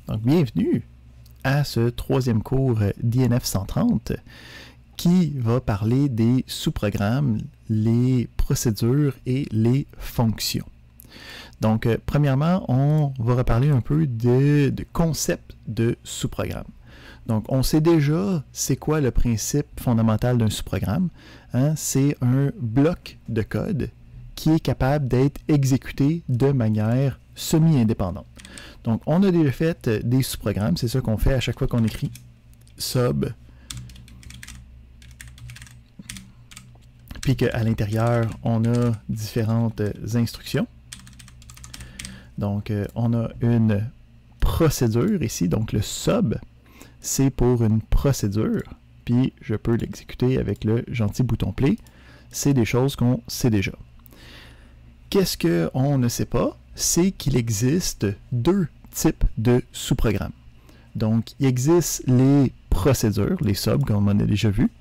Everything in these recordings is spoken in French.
Donc, bienvenue à ce troisième cours d'INF 130 qui va parler des sous-programmes, les procédures et les fonctions. Donc, premièrement, on va reparler un peu de concept de sous-programme. Donc, on sait déjà c'est quoi le principe fondamental d'un sous-programme. Hein? C'est un bloc de code qui est capable d'être exécuté de manière semi-indépendante. Donc, on a déjà fait des sous-programmes. C'est ça qu'on fait à chaque fois qu'on écrit sub. Puis qu'à l'intérieur, on a différentes instructions. Donc, on a une procédure ici. Donc, le sub, c'est pour une procédure. Puis, je peux l'exécuter avec le gentil bouton play. C'est des choses qu'on sait déjà. Qu'est-ce qu'on ne sait pas? C'est qu'il existe deux types de sous-programmes. Donc, il existe les procédures, les subs, comme on a déjà vu.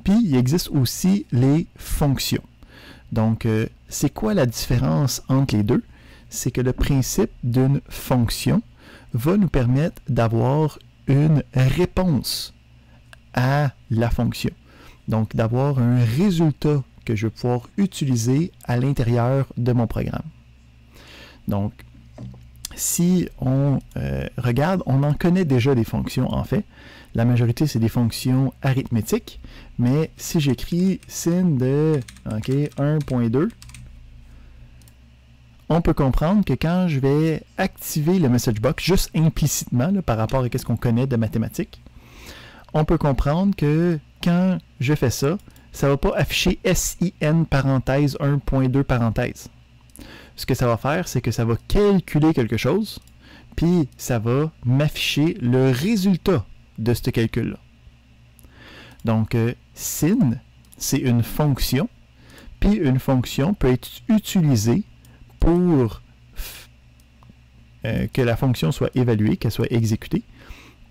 Puis, il existe aussi les fonctions. Donc, c'est quoi la différence entre les deux? C'est que le principe d'une fonction va nous permettre d'avoir une réponse à la fonction. Donc, d'avoir un résultat que je vais pouvoir utiliser à l'intérieur de mon programme. Donc, si on regarde, on en connaît déjà des fonctions en fait. La majorité, c'est des fonctions arithmétiques. Mais si j'écris sin de 1.2, on peut comprendre que quand je vais activer le message box, juste implicitement là, par rapport à ce qu'on connaît de mathématiques, on peut comprendre que quand je fais ça, ça ne va pas afficher SIN parenthèse 1.2 parenthèse. Ce que ça va faire, c'est que ça va calculer quelque chose, puis ça va m'afficher le résultat de ce calcul-là. Donc, sin, c'est une fonction, puis une fonction peut être utilisée pour que la fonction soit évaluée, qu'elle soit exécutée,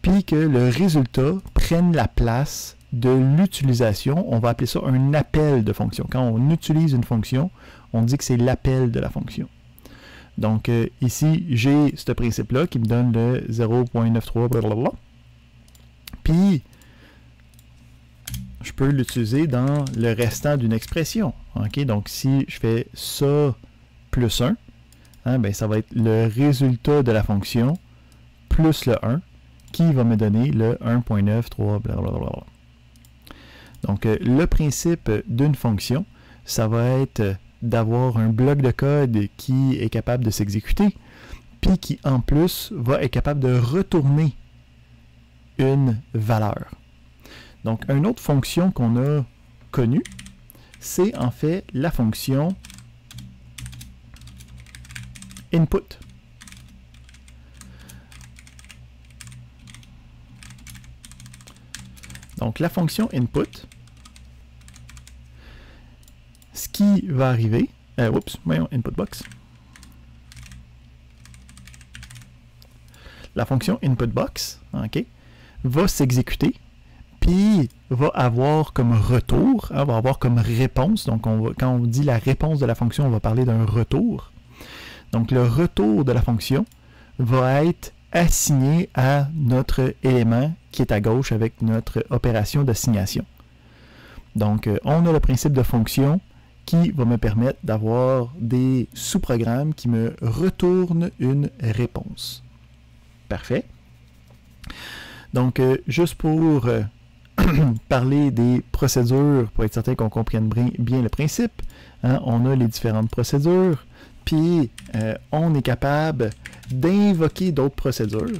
puis que le résultat prenne la place de l'utilisation. On va appeler ça un appel de fonction. Quand on utilise une fonction, on dit que c'est l'appel de la fonction. Donc, ici, j'ai ce principe-là qui me donne le 0.93, blablabla. Puis, je peux l'utiliser dans le restant d'une expression. Okay? Donc, si je fais ça plus 1, hein, ben, ça va être le résultat de la fonction plus le 1 qui va me donner le 1.93, blablabla. Donc, le principe d'une fonction, ça va être d'avoir un bloc de code qui est capable de s'exécuter, puis qui, en plus, va être capable de retourner une valeur. Donc, une autre fonction qu'on a connue, c'est en fait la fonction input. Donc, la fonction input, ce qui va arriver, voyons, input box. La fonction input box, okay, va s'exécuter, puis va avoir comme retour, hein, va avoir comme réponse. Donc, quand on dit la réponse de la fonction, on va parler d'un retour. Donc, le retour de la fonction va être assigné à notre élément qui est à gauche avec notre opération d'assignation. Donc, on a le principe de fonction qui va me permettre d'avoir des sous-programmes qui me retournent une réponse. Parfait. Donc, juste pour parler des procédures, pour être certain qu'on comprenne bien le principe, hein, on a les différentes procédures, puis on est capable d'invoquer d'autres procédures,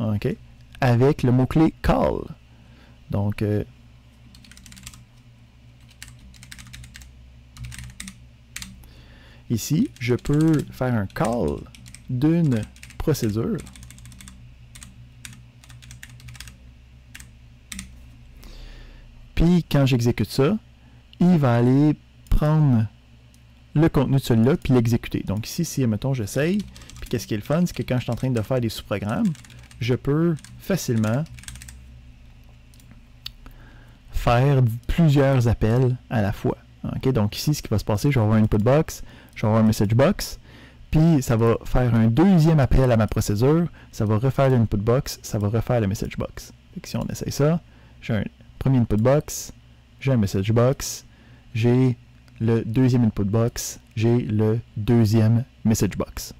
okay, avec le mot-clé call. Donc, ici, je peux faire un call d'une procédure. Puis, quand j'exécute ça, il va aller prendre le contenu de celui-là puis l'exécuter. Donc ici, si, mettons, j'essaye, puis qu'est-ce qui est le fun, c'est que quand je suis en train de faire des sous-programmes, je peux facilement faire plusieurs appels à la fois. Okay? Donc ici, ce qui va se passer, je vais avoir un input box, je vais avoir un message box, Puis ça va faire un deuxième appel à ma procédure, ça va refaire l'input box, ça va refaire le message box. Fait que si on essaye ça, j'ai un premier input box, j'ai un message box, j'ai le deuxième input box, j'ai le deuxième message box.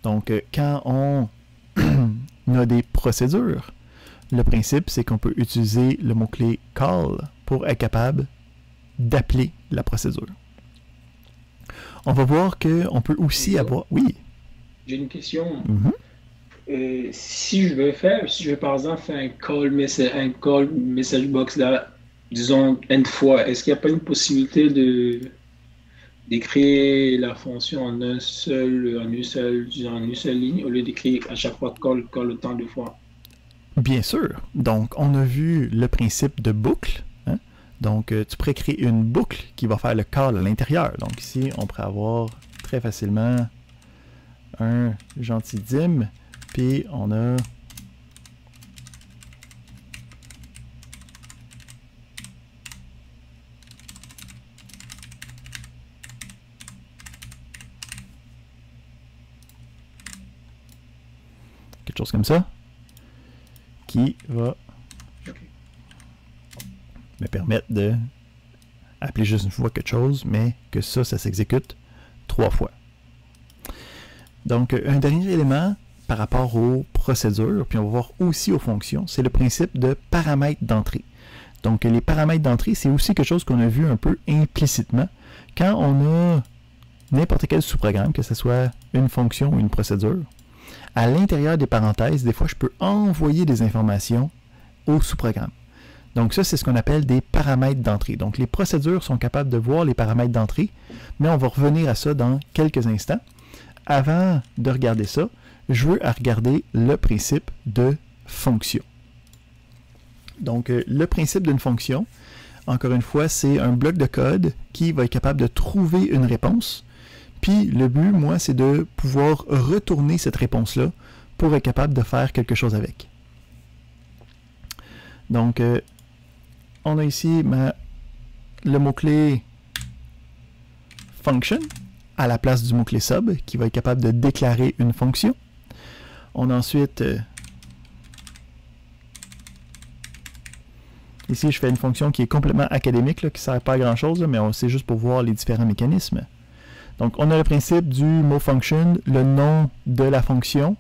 Donc, quand on a des procédures, le principe, c'est qu'on peut utiliser le mot-clé call pour être capable d'appeler la procédure. On va voir qu'on peut aussi avoir... Oui. J'ai une question. Si je veux par exemple faire un call message box là, disons N fois, est-ce qu'il n'y a pas une possibilité d'écrire la fonction en une seule ligne au lieu d'écrire à chaque fois call autant de fois? Bien sûr. Donc, on a vu le principe de boucle. Hein? Donc, tu pourrais créer une boucle qui va faire le call à l'intérieur. Donc, ici, on pourrait avoir très facilement un gentil dim, puis on a quelque chose comme ça qui va me permettre de appeler juste une fois quelque chose, mais que ça s'exécute 3 fois. Donc, un dernier élément par rapport aux procédures, puis on va voir aussi aux fonctions, c'est le principe de paramètres d'entrée. Donc, les paramètres d'entrée, c'est aussi quelque chose qu'on a vu un peu implicitement. Quand on a n'importe quel sous-programme, que ce soit une fonction ou une procédure, à l'intérieur des parenthèses, des fois, je peux envoyer des informations au sous-programme. Donc ça, c'est ce qu'on appelle des paramètres d'entrée. Donc les procédures sont capables de voir les paramètres d'entrée, mais on va revenir à ça dans quelques instants. Avant de regarder ça, je veux regarder le principe de fonction. Donc le principe d'une fonction, encore une fois, c'est un bloc de code qui va être capable de trouver une réponse. Puis le but, moi, c'est de pouvoir retourner cette réponse-là pour être capable de faire quelque chose avec. Donc, on a ici le mot-clé function à la place du mot-clé sub qui va être capable de déclarer une fonction. On a ensuite ici je fais une fonction qui est complètement académique, là, qui ne sert pas à grand chose, là, mais c'est juste pour voir les différents mécanismes. Donc on a le principe du mot function, le nom de la fonction,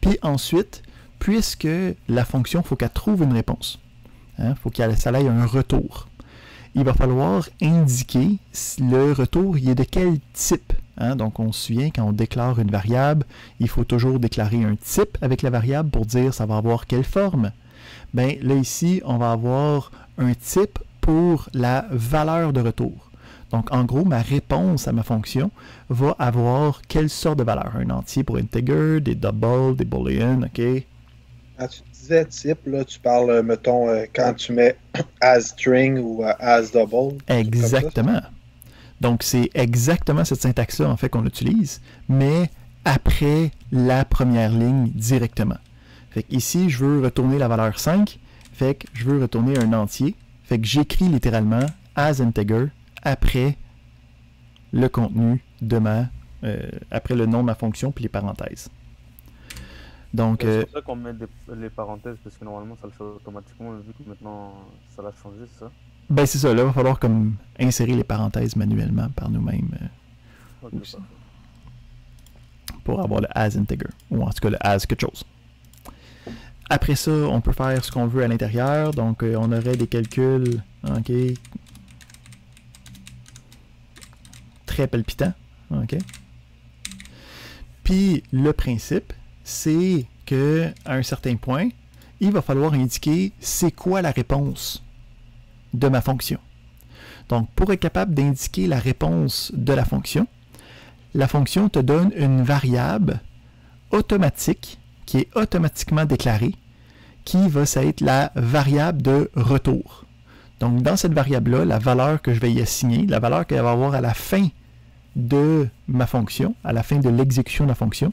puis ensuite, puisque la fonction, il faut qu'elle trouve une réponse. Il faut que ça aille un retour. Il va falloir indiquer le retour, il est de quel type. Donc, on se souvient, quand on déclare une variable, il faut toujours déclarer un type avec la variable pour dire ça va avoir quelle forme. Bien, là, ici, on va avoir un type pour la valeur de retour. Donc, en gros, ma réponse à ma fonction va avoir quelle sorte de valeur. Un entier pour integer, des double, des boolean, OK? Quand tu disais type, là, tu parles, mettons, quand tu mets as string ou as double. Exactement. Donc, c'est exactement cette syntaxe-là, en fait, qu'on utilise, mais après la première ligne directement. Fait que ici, je veux retourner la valeur 5, fait que je veux retourner un entier, fait que j'écris littéralement as integer après le contenu de après le nom de ma fonction puis les parenthèses. Donc, c'est pour ça qu'on met les parenthèses, parce que normalement ça le fait automatiquement, vu que maintenant ça l'a changé, c'est ça? Ben c'est ça, là il va falloir comme insérer les parenthèses manuellement par nous-mêmes aussi, pour avoir le as integer, ou en tout cas le as quelque chose. Après ça, on peut faire ce qu'on veut à l'intérieur, donc on aurait des calculs, ok, très palpitants, ok. Puis le principe, c'est qu'à un certain point, il va falloir indiquer c'est quoi la réponse de ma fonction. Donc, pour être capable d'indiquer la réponse de la fonction te donne une variable automatique qui est automatiquement déclarée, qui va être la variable de retour. Donc, dans cette variable-là, la valeur que je vais y assigner, la valeur qu'elle va avoir à la fin de ma fonction, à la fin de l'exécution de la fonction,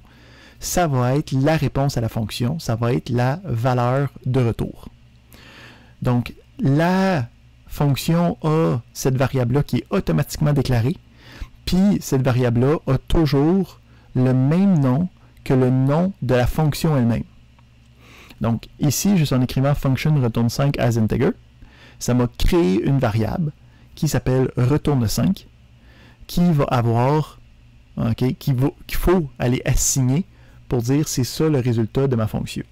ça va être la réponse à la fonction, ça va être la valeur de retour. Donc, la fonction a cette variable-là qui est automatiquement déclarée, Puis cette variable-là a toujours le même nom que le nom de la fonction elle-même. Donc ici, juste en écrivant function retourne 5 as integer, ça m'a créé une variable qui s'appelle retourne 5, qui va avoir, qu'il faut aller assigner pour dire c'est ça le résultat de ma fonction.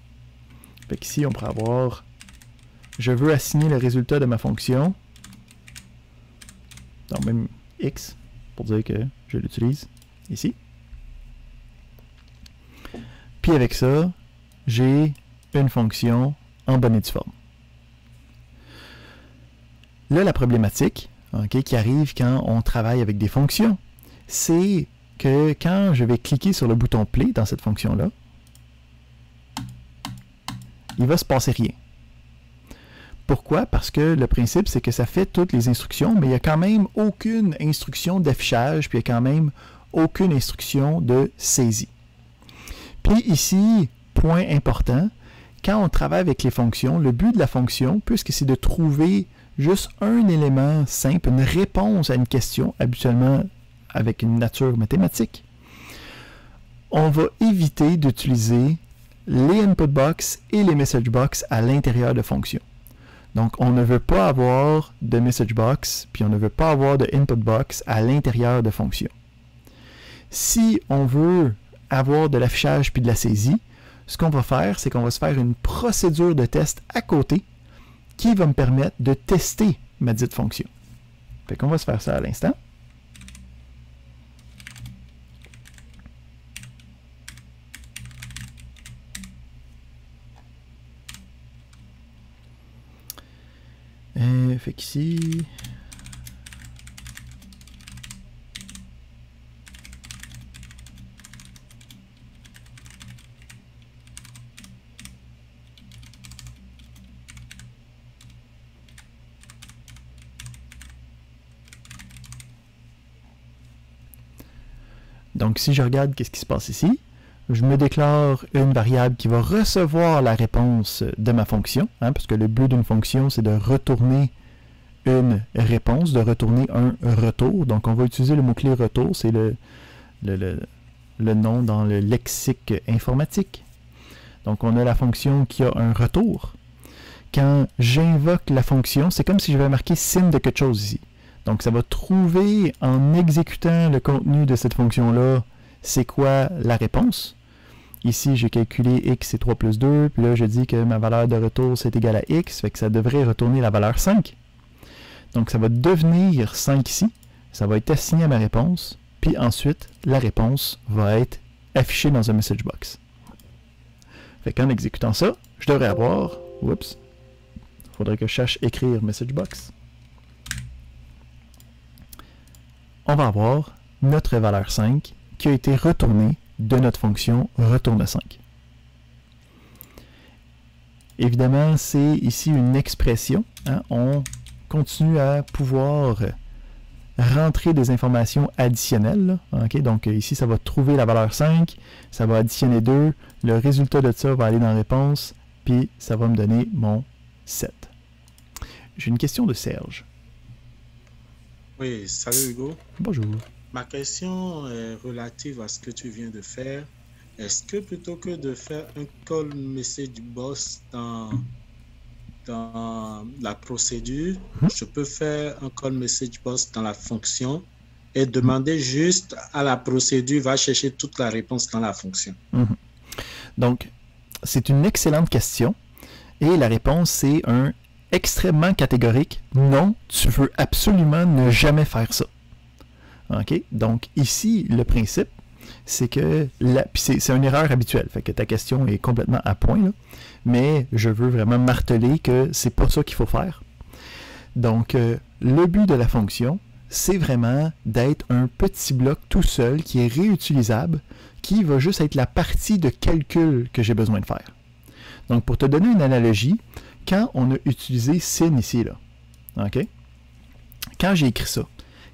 Fait qu'ici, on pourrait avoir, je veux assigner le résultat de ma fonction, donc même x, pour dire que je l'utilise ici. Puis avec ça, j'ai une fonction en bonne et due forme. Là, la problématique qui arrive quand on travaille avec des fonctions, c'est que quand je vais cliquer sur le bouton play dans cette fonction-là, il va se passer rien. Pourquoi? Parce que le principe, c'est que ça fait toutes les instructions, mais il n'y a quand même aucune instruction d'affichage, puis il n'y a quand même aucune instruction de saisie. Puis ici, point important, quand on travaille avec les fonctions, le but de la fonction, puisque c'est de trouver juste un élément simple, une réponse à une question, habituellement avec une nature mathématique, on va éviter d'utiliser les input box et les message box à l'intérieur de fonctions. Donc, on ne veut pas avoir de message box, puis on ne veut pas avoir de input box à l'intérieur de fonctions. Si on veut avoir de l'affichage puis de la saisie, ce qu'on va faire, c'est qu'on va se faire une procédure de test à côté qui va me permettre de tester ma dite fonction. Fait qu'on va se faire ça à l'instant. Fait qu'ici... Donc, si je regarde qu'est-ce qui se passe ici, je me déclare une variable qui va recevoir la réponse de ma fonction, parce que le but d'une fonction, c'est de retourner une réponse, de retourner un retour. Donc, on va utiliser le mot-clé retour, c'est le nom dans le lexique informatique. Donc, on a la fonction qui a un retour. Quand j'invoque la fonction, c'est comme si j'avais marqué signe de quelque chose ici. Donc, ça va trouver, en exécutant le contenu de cette fonction-là, c'est quoi la réponse. Ici, j'ai calculé x c'est 3 plus 2, puis là, je dis que ma valeur de retour, c'est égal à x, fait que ça devrait retourner la valeur 5. Donc, ça va devenir 5 ici, ça va être assigné à ma réponse, puis ensuite, la réponse va être affichée dans un message box. Fait qu'en exécutant ça, je devrais avoir, oups, il faudrait que je cherche écrire message box. On va avoir notre valeur 5 qui a été retournée de notre fonction retourne 5. Évidemment, c'est ici une expression. On continue à pouvoir rentrer des informations additionnelles. Donc ici, ça va trouver la valeur 5, ça va additionner 2, le résultat de ça va aller dans la réponse, puis ça va me donner mon 7. J'ai une question de Serge. Oui, salut Hugo. Bonjour. Ma question est relative à ce que tu viens de faire. Est-ce que plutôt que de faire un call message box dans la procédure, je peux faire un call message box dans la fonction et demander juste à la procédure, va chercher toute la réponse dans la fonction? Donc, c'est une excellente question et la réponse c'est un extrêmement catégorique. Non, tu veux absolument ne jamais faire ça. OK? Donc, ici, le principe, c'est que... c'est une erreur habituelle. Fait que ta question est complètement à point, là. Mais je veux vraiment marteler que c'est pas ça qu'il faut faire. Donc, le but de la fonction, c'est vraiment d'être un petit bloc tout seul qui est réutilisable, qui va juste être la partie de calcul que j'ai besoin de faire. Donc, pour te donner une analogie, quand on a utilisé sin ici, là, OK? Quand j'ai écrit ça,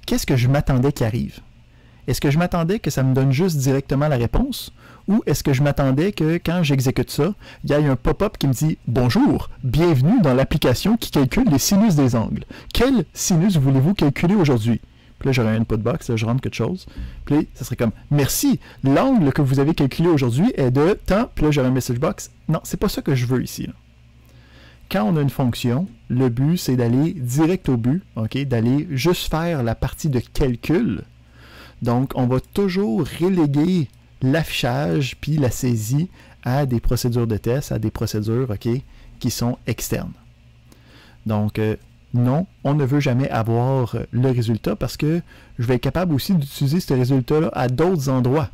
qu'est-ce que je m'attendais qu'il arrive? Est-ce que je m'attendais que ça me donne juste directement la réponse? Ou est-ce que je m'attendais que quand j'exécute ça, il y ait un pop-up qui me dit « Bonjour, bienvenue dans l'application qui calcule les sinus des angles. Quel sinus voulez-vous calculer aujourd'hui? » Puis là, j'aurai un input box, là, je rentre quelque chose. Puis là, ça serait comme merci, l'angle que vous avez calculé aujourd'hui est de tant. Puis là, j'aurai un message box. Non, c'est pas ça que je veux ici. Là. Quand on a une fonction, le but, c'est d'aller direct au but, ok, d'aller juste faire la partie de calcul. Donc, on va toujours reléguer l'affichage puis la saisie à des procédures de test, à des procédures, ok, qui sont externes. Donc, non, on ne veut jamais avoir le résultat parce que je vais être capable aussi d'utiliser ce résultat-là à d'autres endroits.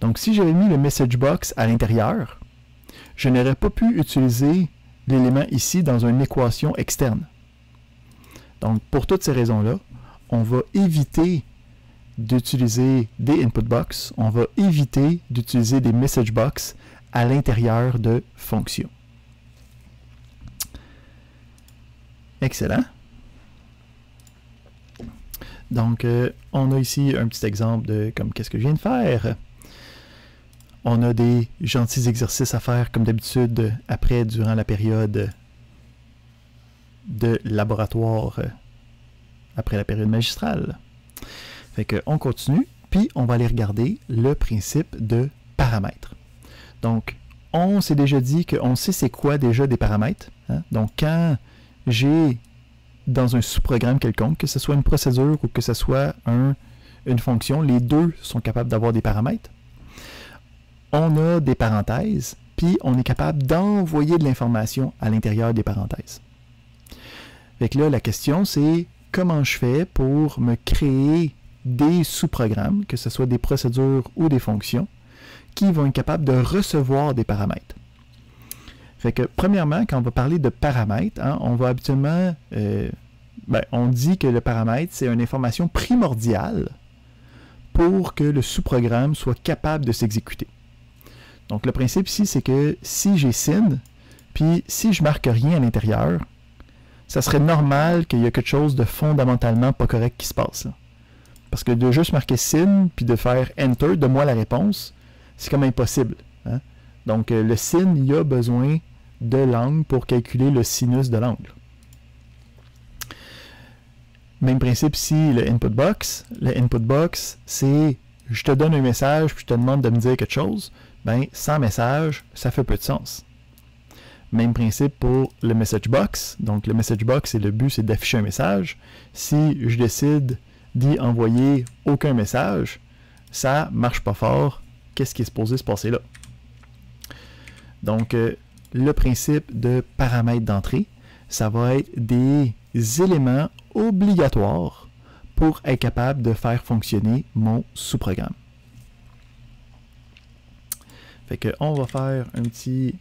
Donc, si j'avais mis le message box à l'intérieur, je n'aurais pas pu utiliser l'élément ici dans une équation externe. Donc, pour toutes ces raisons-là, on va éviter d'utiliser des input box, on va éviter d'utiliser des message box à l'intérieur de fonctions. Excellent. Donc, on a ici un petit exemple de comme qu'est-ce que je viens de faire. On a des gentils exercices à faire comme d'habitude après, durant la période de laboratoire, après la période magistrale. Fait qu'on continue, puis on va aller regarder le principe de paramètres. Donc, on s'est déjà dit qu'on sait c'est quoi déjà des paramètres. Hein? Donc, quand j'ai dans un sous-programme quelconque, que ce soit une procédure ou que ce soit une fonction, les deux sont capables d'avoir des paramètres. On a des parenthèses, puis on est capable d'envoyer de l'information à l'intérieur des parenthèses. Fait que là, la question, c'est comment je fais pour me créer des sous-programmes, que ce soit des procédures ou des fonctions, qui vont être capables de recevoir des paramètres. Fait que, premièrement, quand on va parler de paramètres, hein, on va habituellement... on dit que le paramètre, c'est une information primordiale pour que le sous-programme soit capable de s'exécuter. Donc, le principe ici, c'est que si j'ai SYN, puis si je marque rien à l'intérieur, ça serait normal qu'il y ait quelque chose de fondamentalement pas correct qui se passe. Là. Parce que de juste marquer SYN, puis de faire Enter, de moi la réponse, c'est comme impossible. Hein? Donc, le SYN, il a besoin de l'angle pour calculer le sinus de l'angle. Même principe ici, le input box. Le input box, c'est je te donne un message, puis je te demande de me dire quelque chose. Ben, sans message, ça fait peu de sens. Même principe pour le message box. Donc, le message box, le but, c'est d'afficher un message. Si je décide d'y envoyer aucun message, ça marche pas fort. Qu'est-ce qui est supposé se passer là? Donc, le principe de paramètres d'entrée, ça va être des éléments obligatoires pour être capable de faire fonctionner mon sous-programme. Fait que on va faire un petit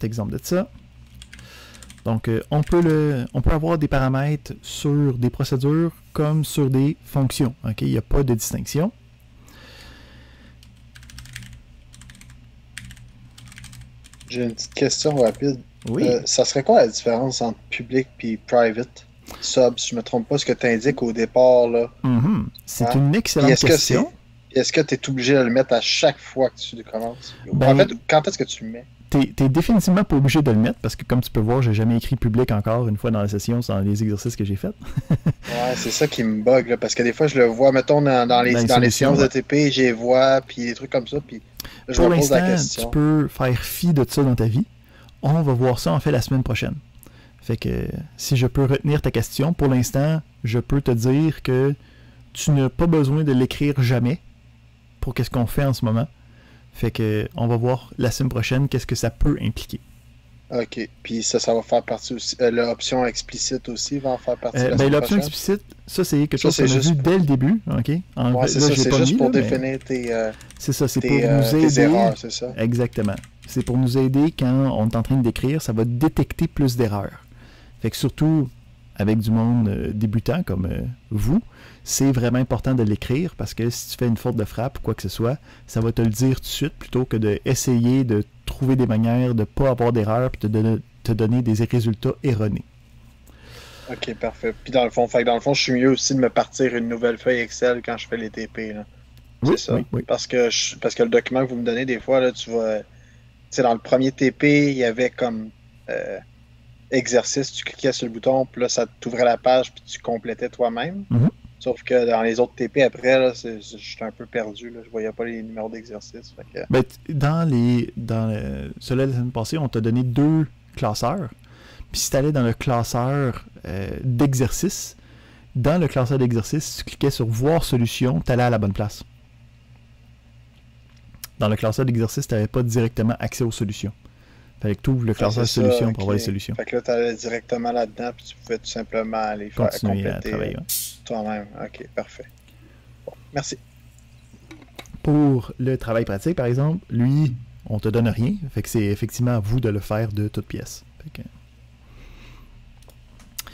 exemple de ça. Donc, on peut avoir des paramètres sur des procédures comme sur des fonctions. Okay? Il n'y a pas de distinction. J'ai une petite question rapide. Oui. Ça serait quoi la différence entre public et private? Sub, si je ne me trompe pas, ce que tu indiques au départ. Là. C'est une excellente question. Est-ce que tu es obligé de le mettre à chaque fois que tu commences? En fait, quand est-ce que tu le mets? T'es définitivement pas obligé de le mettre parce que, comme tu peux voir, j'ai jamais écrit public encore une fois dans la session, dans les exercices que j'ai faits. Ouais, c'est ça qui me bug, là, parce que des fois, je le vois, mettons, dans les séances de TP, je les vois, puis des trucs comme ça, puis je me pose la question. Tu peux faire fi de ça dans ta vie. On va voir ça, en fait, la semaine prochaine. Fait que, si je peux retenir ta question, pour l'instant, je peux te dire que tu n'as pas besoin de l'écrire jamais pour qu'est-ce qu'on fait en ce moment. Fait que on va voir la semaine prochaine qu'est-ce que ça peut impliquer. OK. Puis ça va faire partie aussi. L'option explicite aussi va en faire partie la semaine prochaine. L'option explicite, ça c'est quelque chose qu'on a vu dès le début. OK? Ouais, c'est ça, c'est juste pour définir tes c'est ça, c'est pour nous aider. Erreurs, c'est ça? Exactement. C'est pour nous aider quand on est en train d'écrire, ça va détecter plus d'erreurs. Fait que surtout avec du monde débutant comme vous, c'est vraiment important de l'écrire parce que si tu fais une faute de frappe ou quoi que ce soit, ça va te le dire tout de suite plutôt que d'essayer de trouver des manières de ne pas avoir d'erreur et de te donner des résultats erronés. OK, parfait. Puis dans le fond, je suis mieux aussi de me partir une nouvelle feuille Excel quand je fais les TP. Là. Oui, c'est ça. Oui. Parce que le document que vous me donnez, des fois, là, tu vas. Tu sais, dans le premier TP, il y avait comme exercice, tu cliquais sur le bouton, puis là, ça t'ouvrait la page, puis tu complétais toi-même. Sauf que dans les autres TP après, là, j'étais un peu perdu. Là. Je voyais pas les numéros d'exercice. Que... Ben, celui de la semaine passée, on t'a donné 2 classeurs. Puis si tu allais dans le classeur d'exercice, dans le classeur d'exercice, si tu cliquais sur voir solution, tu allais à la bonne place. Dans le classeur d'exercice, tu n'avais pas directement accès aux solutions. Fallait que tu ouvres le classeur de solutions pour avoir les solutions. Fait que là, tu allais directement là-dedans, puis tu pouvais tout simplement aller continuer compléter à travailler. Toi-même. Ok, parfait. Bon, merci. Pour le travail pratique, par exemple, lui, on te donne rien. Fait que c'est effectivement à vous de le faire de toute pièce. Fait que...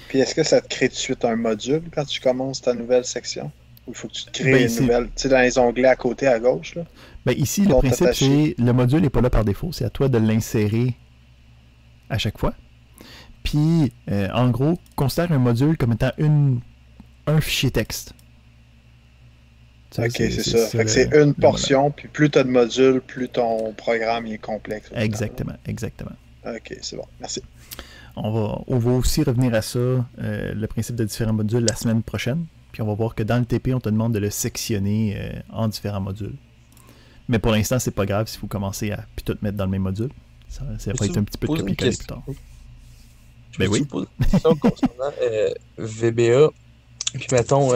Puis est-ce que ça te crée tout de suite un module quand tu commences ta nouvelle section? Ou il faut que tu te crées une nouvelle, tu sais, dans les onglets à côté, à gauche, là? Ben ici, le principe, c'est le module n'est pas là par défaut. C'est à toi de l'insérer à chaque fois. Puis, en gros, considère un module comme étant un fichier texte. Ça, ok, c'est ça. Fait que c'est une portion, puis plus tu as de modules, plus ton programme est complexe. Exactement. Ok, c'est bon. Merci. On va aussi revenir à ça, le principe de différents modules, la semaine prochaine. Puis on va voir que dans le TP, on te demande de le sectionner en différents modules. Mais pour l'instant, c'est pas grave s'il faut commencer à puis tout mettre dans le même module. Ça va être un petit peu de copier-coller plus tard. Ben oui. Une question concernant VBA. Puis mettons,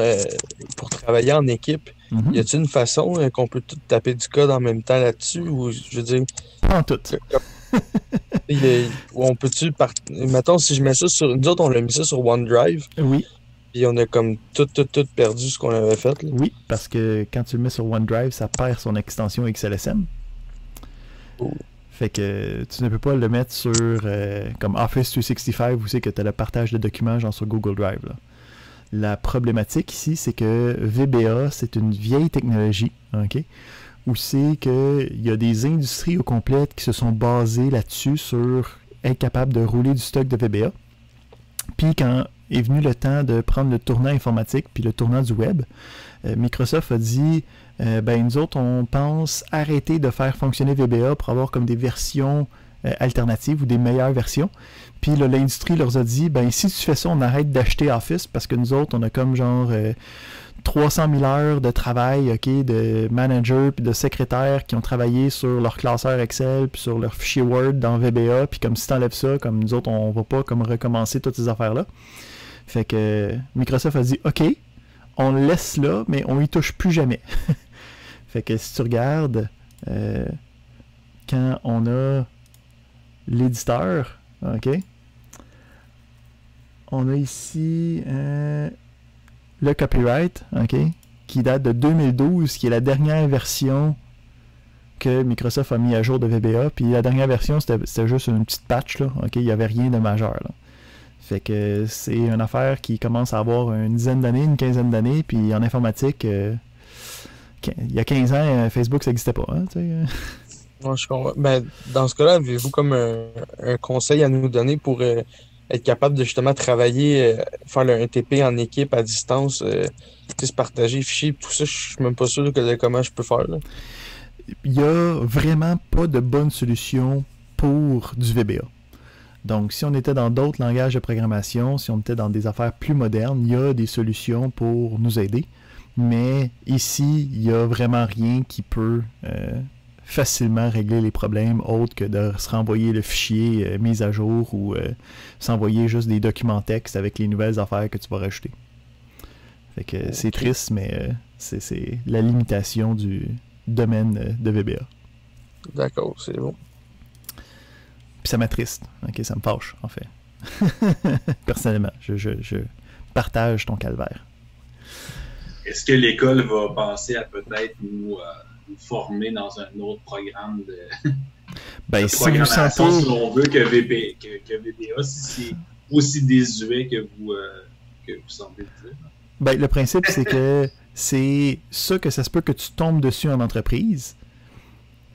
pour travailler en équipe, y a-t-il une façon qu'on peut tout taper du code en même temps là-dessus? Ou je veux dire. Pas en tout. On peut-tu mettons, si je mets ça sur. Nous autres, on l'a mis ça sur OneDrive. Oui. Puis on a comme tout perdu ce qu'on avait fait. Là. Oui, parce que quand tu le mets sur OneDrive, ça perd son extension XLSM. Oh. Fait que tu ne peux pas le mettre sur comme Office 365 où c'est que tu as le partage de documents genre sur Google Drive. Là. La problématique ici, c'est que VBA, c'est une vieille technologie, ok, où c'est qu'il y a des industries au complet qui se sont basées là-dessus sur être capable de rouler du stock de VBA. Puis quand est venu le temps de prendre le tournant informatique puis le tournant du web, Microsoft a dit nous autres, on pense arrêter de faire fonctionner VBA pour avoir comme des versions alternatives ou des meilleures versions. Puis là, l'industrie leur a dit si tu fais ça, on arrête d'acheter Office parce que nous autres, on a comme genre 300 000 heures de travail, ok, de managers puis de secrétaires qui ont travaillé sur leur classeur Excel puis sur leur fichier Word dans VBA. Puis comme si tu enlèves ça, comme nous autres, on va pas comme recommencer toutes ces affaires-là. Fait que Microsoft a dit OK, on le laisse là, mais on y touche plus jamais. Fait que si tu regardes, quand on a l'éditeur, OK, on a ici le copyright, OK, qui date de 2012, qui est la dernière version que Microsoft a mis à jour de VBA. Puis la dernière version, c'était juste une petite patch, là, OK, il n'y avait rien de majeur, là. Fait que c'est une affaire qui commence à avoir une dizaine d'années, une quinzaine d'années, puis en informatique, il y a 15 ans, Facebook, ça n'existait pas. Hein, ouais, je comprends. Dans ce cas-là, avez-vous comme un conseil à nous donner pour être capable de justement travailler, faire un TP en équipe à distance, se partager les fichiers, tout ça, je suis même pas sûr de comment je peux faire. Là. Il n'y a vraiment pas de bonne solution pour du VBA. Donc, si on était dans d'autres langages de programmation, si on était dans des affaires plus modernes, il y a des solutions pour nous aider. Mais ici, il n'y a vraiment rien qui peut facilement régler les problèmes autres que de se renvoyer le fichier mis à jour ou s'envoyer juste des documents texte avec les nouvelles affaires que tu vas rajouter. Fait que c'est triste, mais c'est la limitation du domaine de VBA. D'accord, c'est bon. Puis ça m'attriste, ok, ça me fâche, en fait. Personnellement, je partage ton calvaire. Est-ce que l'école va penser à peut-être nous former dans un autre programme de si vous sentez... si on veut que VBA, si c'est aussi désuet que vous semblez dire? Le principe, c'est que c'est ça que ça se peut que tu tombes dessus en entreprise.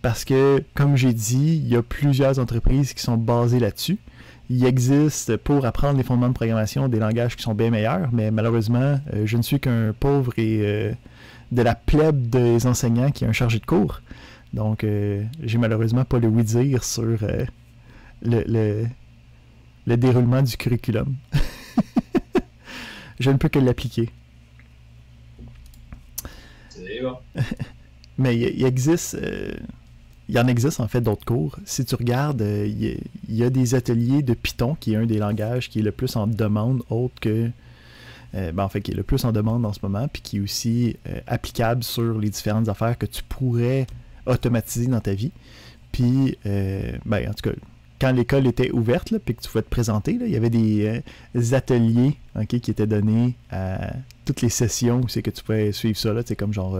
Parce que, comme j'ai dit, il y a plusieurs entreprises qui sont basées là-dessus. Il existe, pour apprendre les fondements de programmation, des langages qui sont bien meilleurs, mais malheureusement, je ne suis qu'un pauvre et de la plèbe des enseignants qui est un chargé de cours. Donc, j'ai malheureusement pas le oui-dire sur le déroulement du curriculum. Je ne peux que l'appliquer. C'est bon. Mais il existe, il y en existe en fait d'autres cours. Si tu regardes, il y a des ateliers de Python, qui est un des langages qui est le plus en demande, autre que, en fait, qui est le plus en demande en ce moment, puis qui est aussi applicable sur les différentes affaires que tu pourrais automatiser dans ta vie. Puis, en tout cas, quand l'école était ouverte, là, puis que tu pouvais te présenter, là, il y avait des ateliers, qui étaient donnés à toutes les sessions où c'est que tu pouvais suivre ça, là, comme genre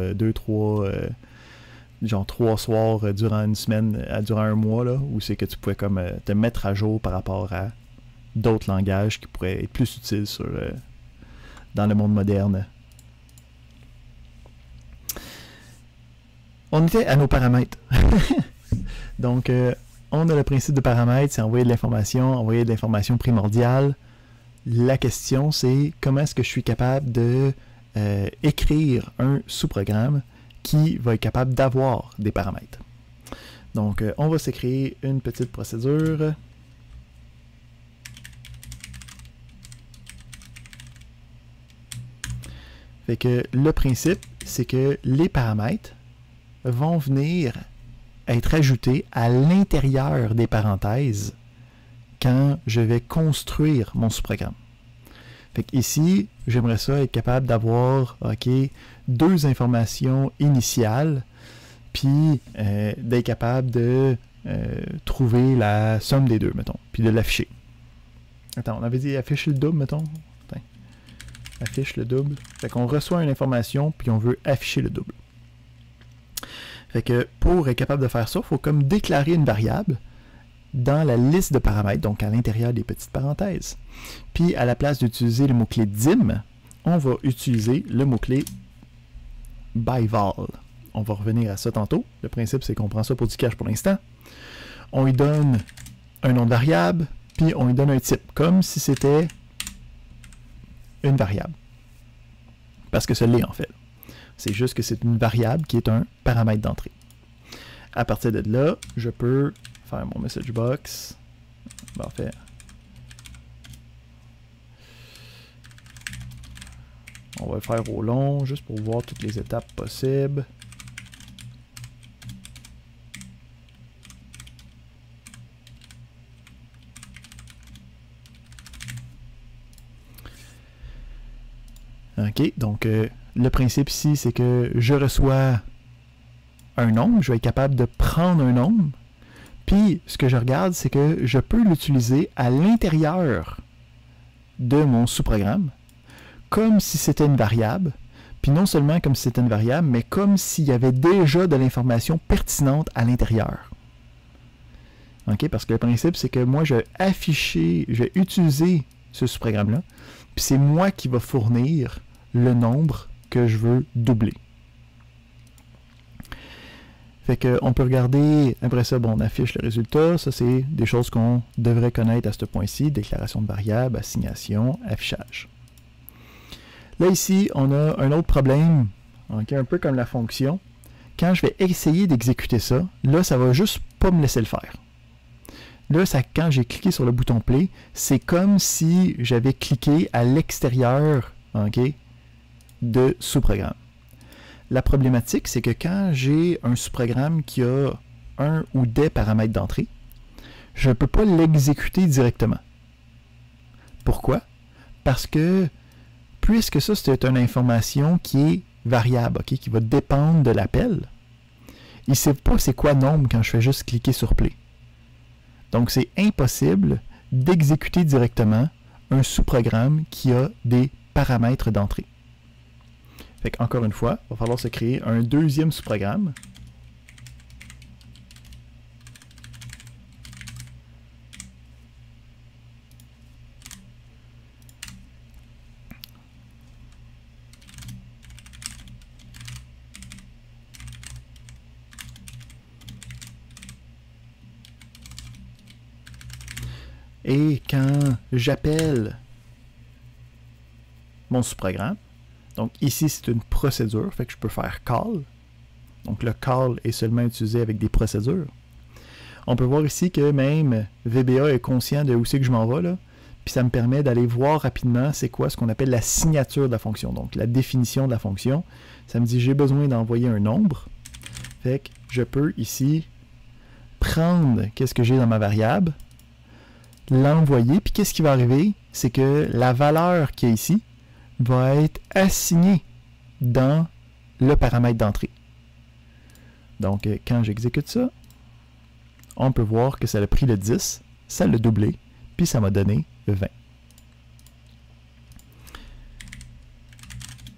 3 soirs durant une semaine, durant un mois, là, où c'est que tu pouvais comme te mettre à jour par rapport à d'autres langages qui pourraient être plus utiles dans le monde moderne. On était à nos paramètres. Donc, on a le principe de paramètres, c'est envoyer de l'information primordiale. La question, c'est comment est-ce que je suis capable de écrire un sous-programme qui va être capable d'avoir des paramètres. Donc, on va se créer une petite procédure. Fait que le principe, c'est que les paramètres vont venir être ajoutés à l'intérieur des parenthèses quand je vais construire mon sous-programme. Fait que ici, j'aimerais ça être capable d'avoir 2 informations initiales, puis d'être capable de trouver la somme des deux, mettons, puis de l'afficher. Attends, on avait dit afficher le double, mettons. Attends. Affiche le double. Fait qu'on reçoit une information, puis on veut afficher le double. Fait que pour être capable de faire ça, il faut comme déclarer une variable dans la liste de paramètres, donc à l'intérieur des petites parenthèses. Puis à la place d'utiliser le mot-clé dim, on va utiliser le mot-clé byval. On va revenir à ça tantôt. Le principe, c'est qu'on prend ça pour du cache pour l'instant. On lui donne un nom de variable, puis on lui donne un type, comme si c'était une variable. Parce que ça l'est en fait. C'est juste que c'est une variable qui est un paramètre d'entrée. À partir de là, je peux faire mon message box. Parfait. On va le faire au long, juste pour voir toutes les étapes possibles. OK, donc le principe ici, c'est que je reçois un nombre, je vais être capable de prendre un nombre, puis ce que je regarde, c'est que je peux l'utiliser à l'intérieur de mon sous-programme, comme si c'était une variable, puis non seulement comme si c'était une variable, mais comme s'il y avait déjà de l'information pertinente à l'intérieur. OK, parce que le principe, c'est que moi, je vais utiliser ce sous-programme-là, puis c'est moi qui va fournir le nombre que je veux doubler. Fait qu'on peut regarder, après ça, bon, on affiche le résultat. Ça, c'est des choses qu'on devrait connaître à ce point-ci. Déclaration de variable, assignation, affichage. Là, ici, on a un autre problème, okay, un peu comme la fonction. Quand je vais essayer d'exécuter ça, là, ça va juste pas me laisser le faire. Là, quand j'ai cliqué sur le bouton play, c'est comme si j'avais cliqué à l'extérieur, okay, de sous-programme. La problématique, c'est que quand j'ai un sous-programme qui a un ou des paramètres d'entrée, je ne peux pas l'exécuter directement. Pourquoi? Parce que, puisque ça, c'est une information qui est variable, okay, qui va dépendre de l'appel, il ne sait pas c'est quoi nombre quand je fais juste cliquer sur play. Donc, c'est impossible d'exécuter directement un sous-programme qui a des paramètres d'entrée. Fait qu'encore une fois, il va falloir se créer un deuxième sous-programme. Et quand j'appelle mon sous-programme, donc ici c'est une procédure, fait que je peux faire call. Donc le call est seulement utilisé avec des procédures. On peut voir ici que même VBA est conscient de où c'est que je m'en vais là, puis ça me permet d'aller voir rapidement c'est quoi ce qu'on appelle la signature de la fonction, donc la définition de la fonction. Ça me dit j'ai besoin d'envoyer un nombre. Fait que je peux ici prendre qu'est-ce que j'ai dans ma variable, l'envoyer, puis qu'est-ce qui va arriver? C'est que la valeur qui est ici va être assignée dans le paramètre d'entrée. Donc, quand j'exécute ça, on peut voir que ça a pris le 10, ça l'a doublé, puis ça m'a donné le 20.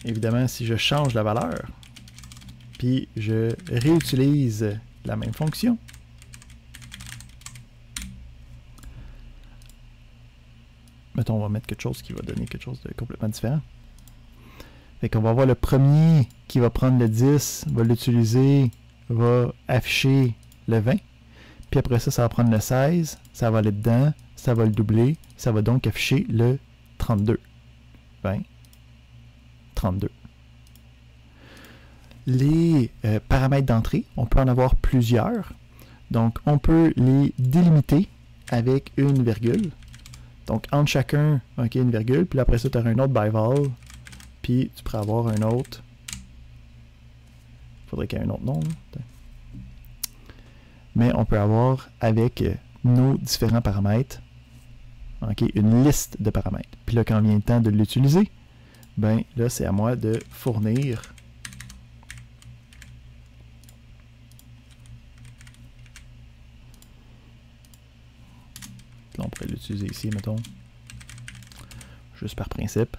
Évidemment, si je change la valeur, puis je réutilise la même fonction, mettons, on va mettre quelque chose qui va donner quelque chose de complètement différent. Fait qu'on va avoir le premier qui va prendre le 10, va l'utiliser, va afficher le 20. Puis après ça, ça va prendre le 16, ça va aller dedans, ça va le doubler, ça va donc afficher le 32. 20, 32. Les paramètres d'entrée, on peut en avoir plusieurs. Donc, on peut les délimiter avec une virgule. Donc, entre chacun, ok, une virgule, puis après ça, tu auras un autre byval, puis tu pourrais avoir un autre. Il faudrait qu'il y ait un autre nom. Mais on peut avoir avec nos différents paramètres, ok, une liste de paramètres. Puis là, quand vient le temps de l'utiliser, ben là, c'est à moi de fournir là, on pourrait l'utiliser ici, mettons, juste par principe,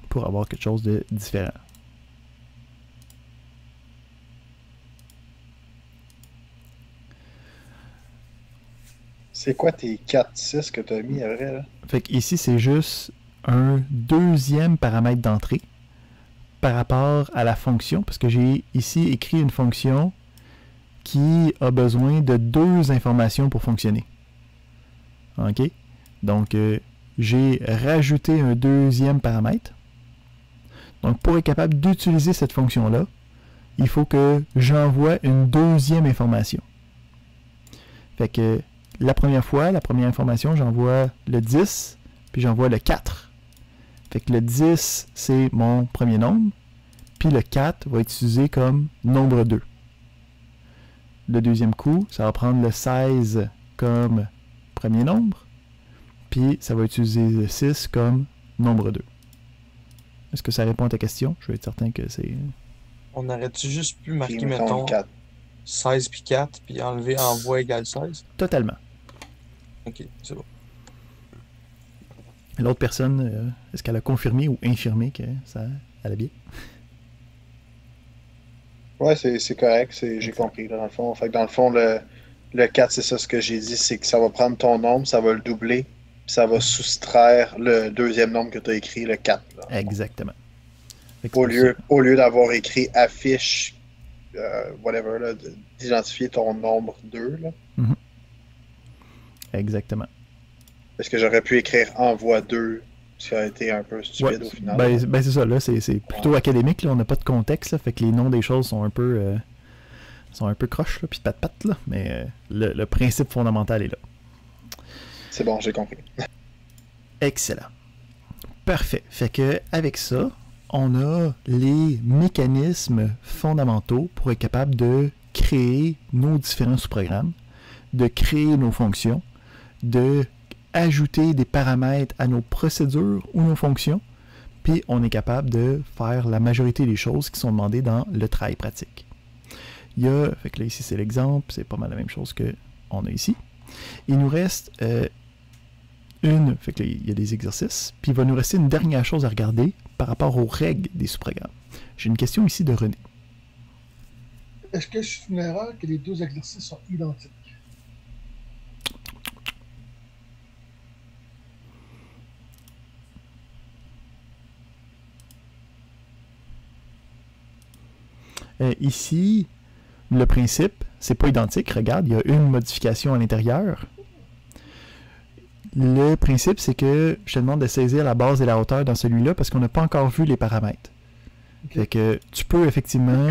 pour avoir quelque chose de différent. C'est quoi tes 4-6 que tu as mis après, là? Fait que ici, c'est juste un deuxième paramètre d'entrée par rapport à la fonction, parce que j'ai ici écrit une fonction qui a besoin de 2 informations pour fonctionner. OK? Donc, j'ai rajouté un deuxième paramètre. Donc, pour être capable d'utiliser cette fonction-là, il faut que j'envoie une deuxième information. Fait que la première fois, la première information, j'envoie le 10, puis j'envoie le 4. Fait que le 10, c'est mon premier nombre, puis le 4 va être utilisé comme nombre 2. Le deuxième coup, ça va prendre le 16 comme premier nombre, puis ça va utiliser le 6 comme nombre 2. Est-ce que ça répond à ta question? Je vais être certain que c'est... On aurait-tu juste pu marquer, Puis, mettons, 4. 16 puis 4, puis enlever envoi égale 16? Totalement. Ok, c'est bon. L'autre personne, est-ce qu'elle a confirmé ou infirmé que ça allait bien? Ouais, c'est correct, j'ai compris, là, dans le fond. Fait que dans le fond, le 4, c'est ça ce que j'ai dit, c'est que ça va prendre ton nombre, ça va le doubler, puis ça va soustraire le deuxième nombre que tu as écrit, le 4. Là. Exactement. Au lieu d'avoir écrit affiche, whatever, là, d'identifier ton nombre 2. Là. Mm-hmm. Exactement. Parce que j'aurais pu écrire envoi 2, ce qui a été un peu stupide au final. Ben c'est ça, là, c'est plutôt académique, là, on n'a pas de contexte, là, fait que les noms des choses sont un peu croches, là, puis pat-pat, là, mais le principe fondamental est là. C'est bon, j'ai compris. Excellent. Parfait. Fait que avec ça, on a les mécanismes fondamentaux pour être capable de créer nos différents sous-programmes, de créer nos fonctions, de ajouter des paramètres à nos procédures ou nos fonctions, puis on est capable de faire la majorité des choses qui sont demandées dans le travail pratique. Il y a, fait que là ici c'est l'exemple, c'est pas mal la même chose qu'on a ici. Il nous reste fait que là, il y a des exercices, puis il va nous rester une dernière chose à regarder par rapport aux règles des sous-programmes. J'ai une question ici de René. Est-ce que c'est une erreur que les 2 exercices sont identiques? Ici, le principe, c'est pas identique. Regarde, il y a une modification à l'intérieur. Le principe, c'est que je te demande de saisir la base et la hauteur dans celui-là parce qu'on n'a pas encore vu les paramètres. Okay. Fait que tu peux effectivement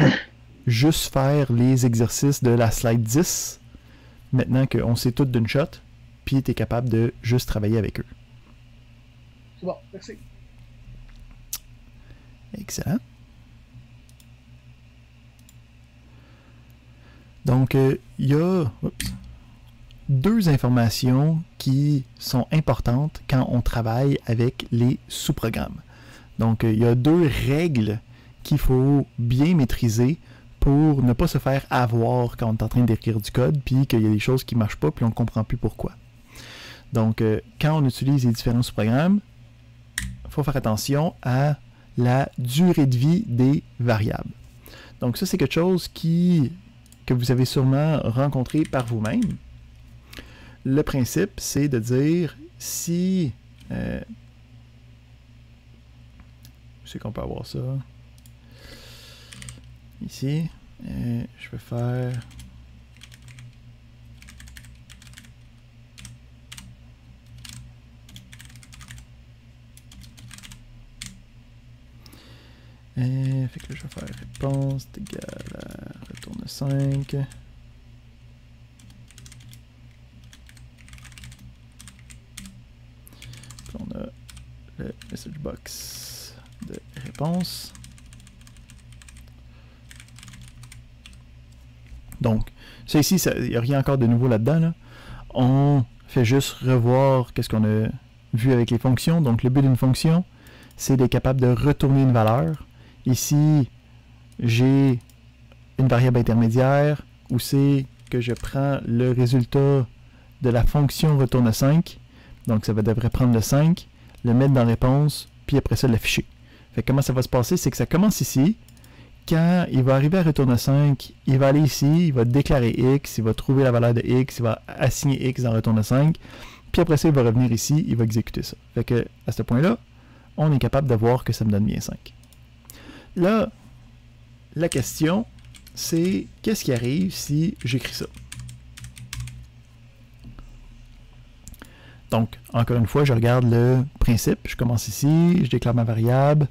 juste faire les exercices de la slide 10 maintenant qu'on sait tout d'une shot, puis tu es capable de juste travailler avec eux. C'est bon, merci. Excellent. Donc, il y a deux informations qui sont importantes quand on travaille avec les sous-programmes. Donc, il y a deux règles qu'il faut bien maîtriser pour ne pas se faire avoir quand on est en train d'écrire du code, puis qu'il y a des choses qui ne marchent pas, puis on ne comprend plus pourquoi. Donc, quand on utilise les différents sous-programmes, il faut faire attention à la durée de vie des variables. Donc, ça, c'est quelque chose que vous avez sûrement rencontré par vous-même. Le principe, c'est de dire si... je sais qu'on peut avoir ça. Ici, je vais faire... fait que là, je vais faire réponse égale à retourne 5. Puis on a le message box de réponse. Donc, ça ici, il n'y a rien encore de nouveau là-dedans. Là. On fait juste revoir qu'est-ce qu'on a vu avec les fonctions. Donc, le but d'une fonction, c'est d'être capable de retourner une valeur. Ici, j'ai une variable intermédiaire où c'est que je prends le résultat de la fonction retourne 5. Donc, ça devrait prendre le 5, le mettre dans réponse, puis après ça, l'afficher. Fait que comment ça va se passer? C'est que ça commence ici. Quand il va arriver à retourne 5, il va aller ici, il va déclarer X, il va trouver la valeur de X, il va assigner X dans retourne 5. Puis après ça, il va revenir ici, il va exécuter ça. Fait que à ce point-là, on est capable de voir que ça me donne bien 5. Là, la question, c'est qu'est-ce qui arrive si j'écris ça? Donc, encore une fois, je regarde le principe. Je commence ici, je déclare ma variable,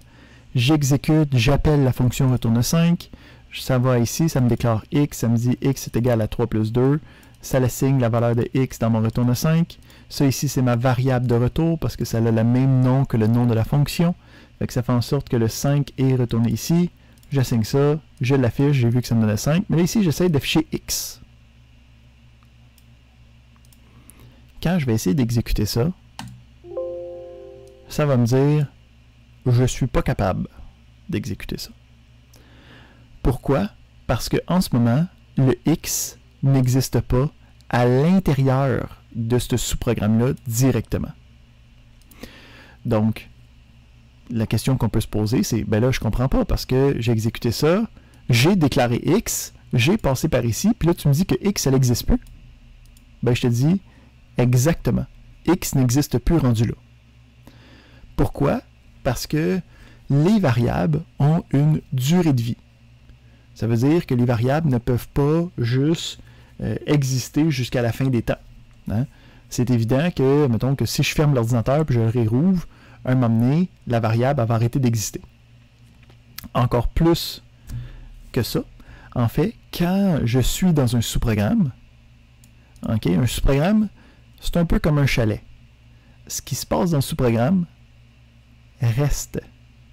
j'exécute, j'appelle la fonction retourne 5. Ça va ici, ça me déclare X, ça me dit X est égal à 3 plus 2. Ça assigne la valeur de X dans mon retourne 5. Ça ici, c'est ma variable de retour parce que ça a le même nom que le nom de la fonction. Fait que ça fait en sorte que le 5 est retourné ici. J'assigne ça, je l'affiche, j'ai vu que ça me donnait 5. Mais là, ici, j'essaie d'afficher X. Quand je vais essayer d'exécuter ça, ça va me dire je ne suis pas capable d'exécuter ça. Pourquoi? Parce qu'en ce moment, le X n'existe pas à l'intérieur de ce sous-programme-là directement. Donc, la question qu'on peut se poser, c'est, ben là, je comprends pas, parce que j'ai exécuté ça, j'ai déclaré X, j'ai passé par ici, puis là, tu me dis que X, elle n'existe plus. Ben, je te dis, exactement. X n'existe plus rendu là. Pourquoi? Parce que les variables ont une durée de vie. Ça veut dire que les variables ne peuvent pas juste exister jusqu'à la fin des temps. Hein? C'est évident que, mettons que si je ferme l'ordinateur puis je le réouvre, un moment donné, la variable va arrêter d'exister. Encore plus que ça, en fait, quand je suis dans un sous-programme, okay, un sous-programme, c'est un peu comme un chalet. Ce qui se passe dans le sous-programme reste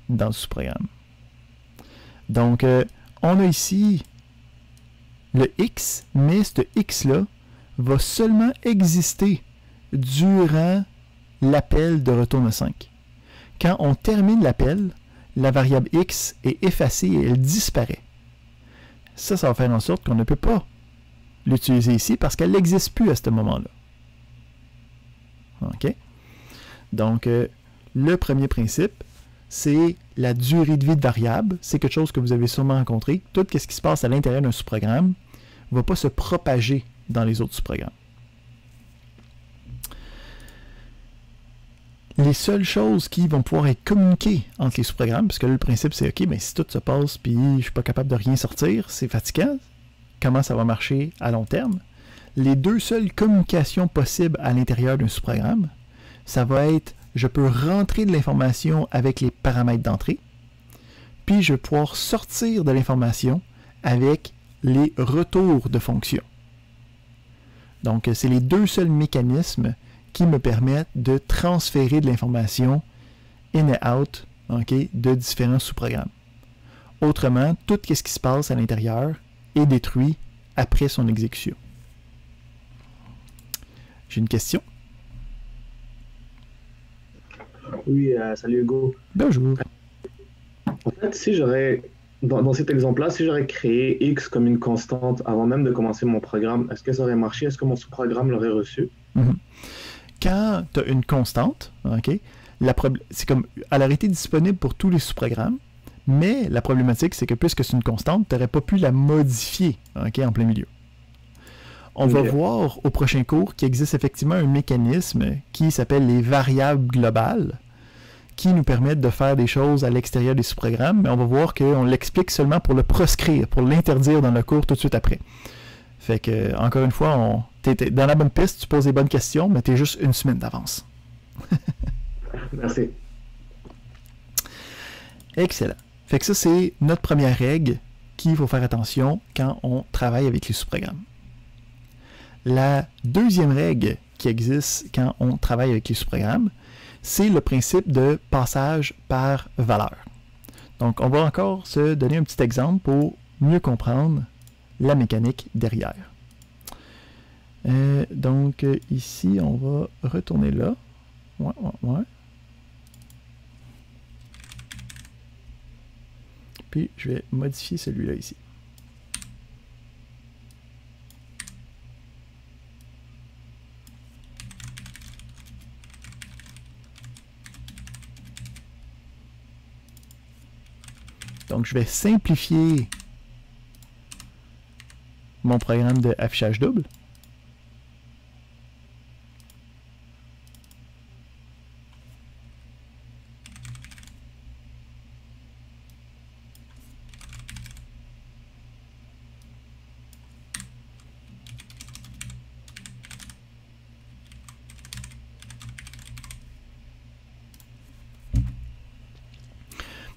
dans le sous-programme. Donc, on a ici le X, mais ce X-là va seulement exister durant l'appel de retourne 5. Quand on termine l'appel, la variable X est effacée et elle disparaît. Ça va faire en sorte qu'on ne peut pas l'utiliser ici parce qu'elle n'existe plus à ce moment-là. OK? Donc, le premier principe, c'est la durée de vie de variable. C'est quelque chose que vous avez sûrement rencontré. Tout ce qui se passe à l'intérieur d'un sous-programme ne va pas se propager dans les autres sous-programmes. Les seules choses qui vont pouvoir être communiquées entre les sous-programmes, parce que là, le principe, c'est OK, mais si tout se passe puis je ne suis pas capable de rien sortir, c'est fatigant. Comment ça va marcher à long terme? Les deux seules communications possibles à l'intérieur d'un sous-programme, ça va être, je peux rentrer de l'information avec les paramètres d'entrée, puis je vais pouvoir sortir de l'information avec les retours de fonctions. Donc, c'est les deux seuls mécanismes qui me permettent de transférer de l'information in et out, ok, de différents sous-programmes. Autrement, tout ce qui se passe à l'intérieur est détruit après son exécution. J'ai une question? Oui, salut Hugo. Bonjour. En fait, si j'aurais, dans cet exemple-là, si j'aurais créé X comme une constante avant même de commencer mon programme, est-ce que ça aurait marché? Est-ce que mon sous-programme l'aurait reçu? Quand tu as une constante, ok, c'est comme elle aurait été disponible pour tous les sous-programmes, mais la problématique, c'est que puisque c'est une constante, tu n'aurais pas pu la modifier, ok, en plein milieu. On va voir au prochain cours qu'il existe effectivement un mécanisme qui s'appelle les variables globales, qui nous permettent de faire des choses à l'extérieur des sous-programmes, mais on va voir qu'on l'explique seulement pour le proscrire, pour l'interdire dans le cours tout de suite après. Fait que, encore une fois, t'es dans la bonne piste, tu poses les bonnes questions, mais tu es juste une semaine d'avance. Merci. Excellent. Fait que ça, c'est notre première règle qu'il faut faire attention quand on travaille avec les sous-programmes. La deuxième règle qui existe quand on travaille avec les sous-programmes, c'est le principe de passage par valeur. Donc, on va encore se donner un petit exemple pour mieux comprendre la mécanique derrière. Donc, ici, on va retourner là. Ouais. Puis, je vais modifier celui-là ici. Donc, je vais simplifier mon programme de affichage double.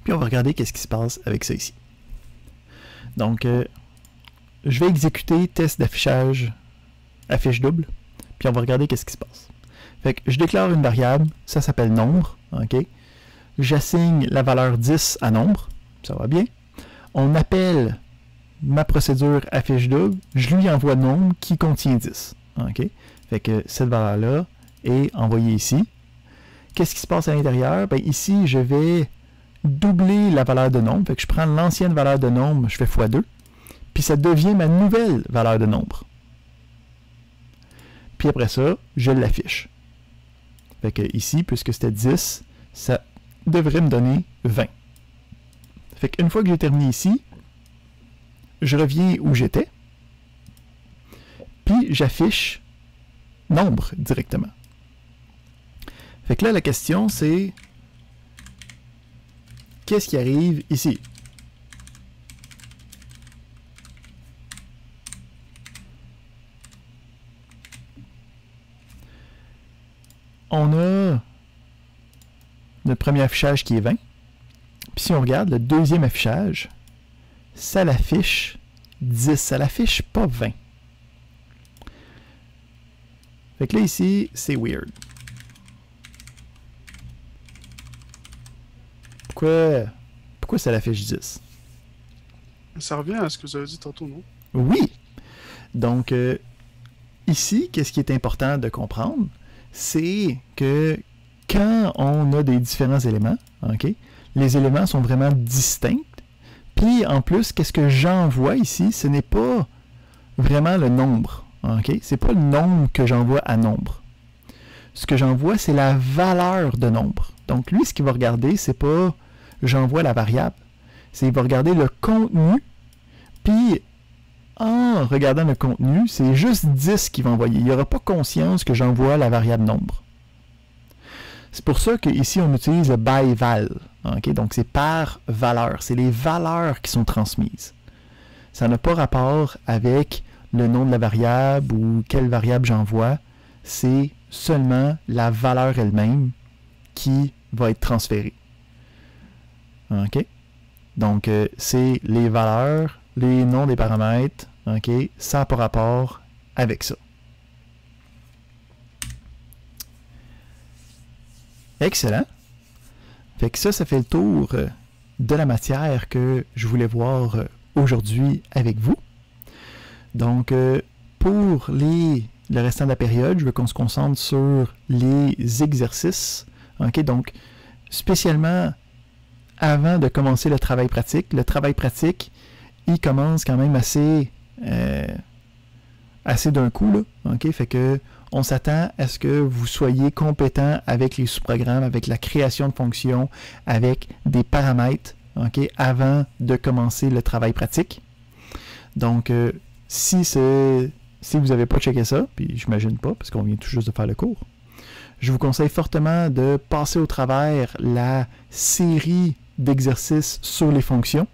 Puis on va regarder qu'est-ce qui se passe avec ça ici. Donc, je vais exécuter test d'affichage affiche double, puis on va regarder qu'est-ce qui se passe. Fait que je déclare une variable, ça s'appelle nombre, ok. J'assigne la valeur 10 à nombre, ça va bien. On appelle ma procédure affiche double, je lui envoie nombre qui contient 10, ok. Fait que cette valeur-là est envoyée ici. Qu'est-ce qui se passe à l'intérieur? Ben ici, je vais doubler la valeur de nombre. Fait que je prends l'ancienne valeur de nombre, je fais x2, puis ça devient ma nouvelle valeur de nombre. Puis après ça, je l'affiche. Fait que ici, puisque c'était 10, ça devrait me donner 20. Fait qu'une fois que j'ai terminé ici, je reviens où j'étais, puis j'affiche nombre directement. Fait que là, la question, c'est qu'est-ce qui arrive ici? On a notre premier affichage qui est 20. Puis si on regarde le deuxième affichage, ça l'affiche 10, ça l'affiche pas 20. Fait que là ici, c'est weird. Pourquoi ça l'affiche 10? Ça revient à ce que vous avez dit tantôt, non? Oui! Donc, ici, qu'est-ce qui est important de comprendre? C'est que quand on a des différents éléments, ok, les éléments sont vraiment distincts. Puis, en plus, qu'est-ce que j'envoie ici? Ce n'est pas vraiment le nombre. Ok? C'est pas le nombre que j'envoie à nombre. Ce que j'envoie, c'est la valeur de nombre. Donc, lui, ce qu'il va regarder, c'est pas j'envoie la variable. C'est il va regarder le contenu. Puis, en regardant le contenu, c'est juste 10 qu'il va envoyer. Il n'y aura pas conscience que j'envoie la variable nombre. C'est pour ça qu'ici, on utilise le by val. Okay? Donc, c'est par valeur. C'est les valeurs qui sont transmises. Ça n'a pas rapport avec le nom de la variable ou quelle variable j'envoie. C'est seulement la valeur elle-même qui va être transférée. OK? Donc, c'est les valeurs, les noms des paramètres, OK? Ça n'a pas rapport avec ça. Excellent. Fait que ça fait le tour de la matière que je voulais voir aujourd'hui avec vous. Donc, pour le restant de la période, je veux qu'on se concentre sur les exercices. OK? Donc, spécialement avant de commencer le travail pratique, il commence quand même assez d'un coup, là. OK? Fait que on s'attend à ce que vous soyez compétent avec les sous-programmes, avec la création de fonctions, avec des paramètres, OK, avant de commencer le travail pratique. Donc, si vous n'avez pas checké ça, puis j'imagine pas, parce qu'on vient tout juste de faire le cours, je vous conseille fortement de passer au travers la série d'exercices sur les fonctions.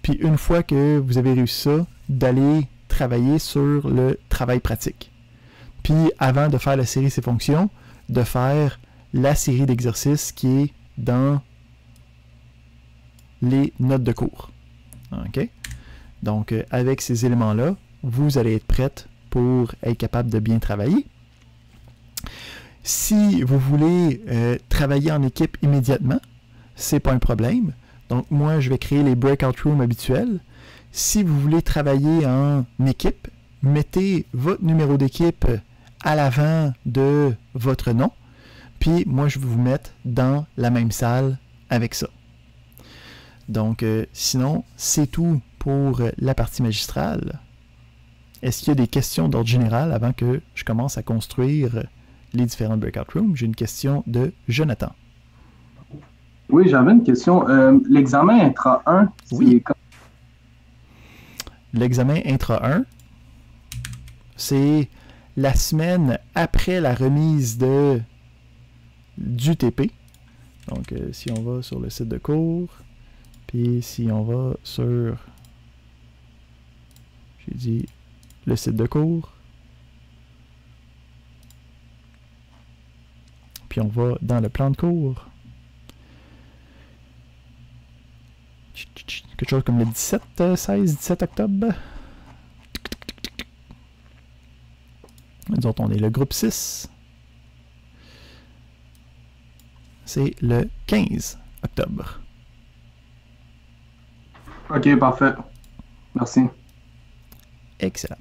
Puis une fois que vous avez réussi ça, d'aller travailler sur le travail pratique. Puis avant de faire la série ces fonctions, de faire la série d'exercices qui est dans les notes de cours. OK? Donc, avec ces éléments-là, vous allez être prête pour être capable de bien travailler. Si vous voulez travailler en équipe immédiatement, c'est pas un problème. Donc, moi, je vais créer les breakout rooms habituels. Si vous voulez travailler en équipe, mettez votre numéro d'équipe à l'avant de votre nom. Puis, moi, je vais vous mettre dans la même salle avec ça. Donc, sinon, c'est tout pour la partie magistrale. Est-ce qu'il y a des questions d'ordre général avant que je commence à construire les différents breakout rooms? J'ai une question de Jonathan. Oui, j'avais une question. L'examen Intra 1, oui. L'examen Intra 1, c'est la semaine après la remise du TP. Donc, si on va sur le site de cours, puis si on va sur, j'ai dit, le site de cours, puis on va dans le plan de cours, quelque chose comme le 17 octobre. Nous autres, on est le groupe 6. C'est le 15 octobre. OK, parfait. Merci. Excellent.